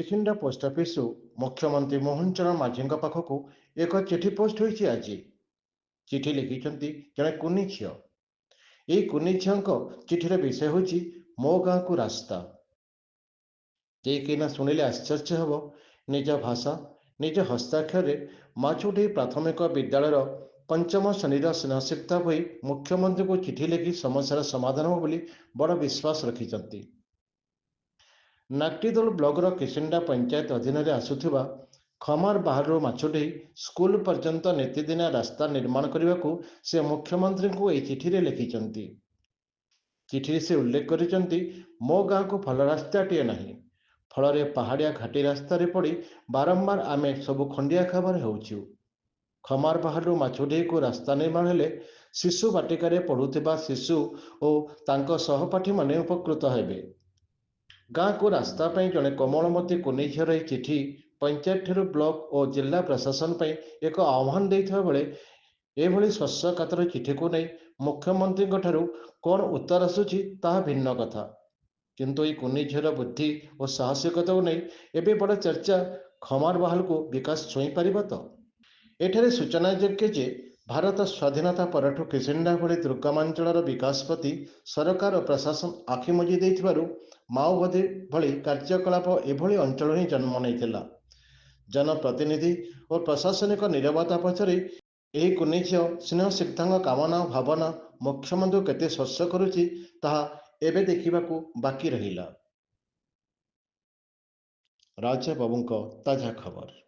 Kisinda post ଅଫିସରୁ ମୁଖ୍ୟମନ୍ତ୍ରୀ ମୋହନ ଚରଣ ମାଝୀଙ୍କ ପାଖକୁ ଏକ ଚିଠି ପୋଷ୍ଟ ହୋଇଛି ଆଜି। ଚିଠି ଲେଖିଛନ୍ତି ଜଣେ କୁନି ଝିଅ। ଏହି କୁନି ଝିଅଙ୍କ ଚିଠିର ବିଷୟ ହେଉଛି ମୋ ଗାଁକୁ ରାସ୍ତା। କେହି ଶୁଣିଲେ ଆଶ୍ଚର୍ଯ୍ୟ ହେବ। ନିଜ ଭାଷା ନିଜ ହସ୍ତାକ୍ଷରରେ ମାଛୁଡେଇ ପ୍ରାଥମିକ ବିଦ୍ୟାଳୟର ପଞ୍ଚମ ଶ୍ରେଣୀର ସ୍ନେହସିକ୍ତା ହୋଇ ମୁଖ୍ୟମନ୍ତ୍ରୀଙ୍କୁ ଚିଠି ଲେଖି ସମସ୍ୟାର ସମାଧାନ ହେବ ବୋଲି ବଡ଼ ବିଶ୍ୱାସ ରଖିଛନ୍ତି। ନାକ୍ଟିଦୋଲ ବ୍ଲକର କିସିଣ୍ଡା ପଞ୍ଚାୟତ ଅଧୀନରେ ଆସୁଥିବା ଖମାର ବାହାରରୁ ମାଛୁଡେଇ ସ୍କୁଲ ପର୍ଯ୍ୟନ୍ତ ନିତିଦିନିଆ ରାସ୍ତା ନିର୍ମାଣ କରିବାକୁ ସେ ମୁଖ୍ୟମନ୍ତ୍ରୀଙ୍କୁ ଏହି ଚିଠିରେ ଲେଖିଛନ୍ତି। ଚିଠିରେ ସେ ଉଲ୍ଲେଖ କରିଛନ୍ତି, ମୋ ଗାଁକୁ ଭଲ ରାସ୍ତାଟିଏ ନାହିଁ। ଫଳରେ ପାହାଡ଼ିଆ ଘାଟି ରାସ୍ତାରେ ପଡ଼ି ବାରମ୍ବାର ଆମେ ସବୁ ଖଣ୍ଡିଆ ଖାବର ହେଉଛୁ। ଖମାର ବାହାରରୁ ମାଛୁଡେଇକୁ ରାସ୍ତା ନିର୍ମାଣ ହେଲେ ଶିଶୁ ବାଟିକାରେ ପଢ଼ୁଥିବା ଶିଶୁ ଓ ତାଙ୍କ ସହପାଠୀମାନେ ଉପକୃତ ହେବେ। ଗାଁକୁ ରାସ୍ତା ପାଇଁ ଜଣେ କୋମଳମତୀ କୁନି ଝିଅର ଏହି ଚିଠି ପଞ୍ଚାୟତଠାରୁ ବ୍ଲକ ଓ ଜିଲ୍ଲା ପ୍ରଶାସନ ପାଇଁ ଏକ ଆହ୍ୱାନ ଦେଇଥିବା ବେଳେ ଏଭଳି ସ୍ପର୍ଶକାତର ଚିଠିକୁ ନେଇ ମୁଖ୍ୟମନ୍ତ୍ରୀଙ୍କ ଠାରୁ କ'ଣ ଉତ୍ତର ଆସୁଛି ତାହା ଭିନ୍ନ କଥା। କିନ୍ତୁ ଏହି କୁନି ଝିଅର ବୁଦ୍ଧି ଓ ସାହସିକତାକୁ ନେଇ ଏବେ ବଡ଼ ଚର୍ଚ୍ଚା। ଖମାର ବାହାରକୁ ବିକାଶ ଛୁଇଁ ପାରିବ ତ? ଏଠାରେ ସୂଚନାଯୋଗ୍ୟ ଯେ ଭାରତ ସ୍ୱାଧୀନତା ପରଠୁ କିସିଣ୍ଡା ଭଳି ଦୁର୍ଗମାଞ୍ଚଳର ବିକାଶ ପ୍ରତି ସରକାର ଓ ପ୍ରଶାସନ ଆଖି ମୁଜି ଦେଇଥିବାରୁ ମାଓବାଦୀ ଭଳି କାର୍ଯ୍ୟକଳାପ ଏଭଳି ଅଞ୍ଚଳ ହିଁ ଜନ୍ମ ନେଇଥିଲା। ଜନପ୍ରତିନିଧି ଓ ପ୍ରଶାସନିକ ନୀରବତା ପଛରେ ଏହି କୁନି ଝିଅ ସ୍ନେହସିକ୍ତାଙ୍କ କାମନା ଓ ଭାବନା ମୁଖ୍ୟମନ୍ତ୍ରୀଙ୍କୁ କେତେ ସ୍ପର୍ଶ କରୁଛି ତାହା ଏବେ ଦେଖିବାକୁ ବାକି ରହିଲା। ରାଜା ବାବୁଙ୍କ ତାଜା ଖବର।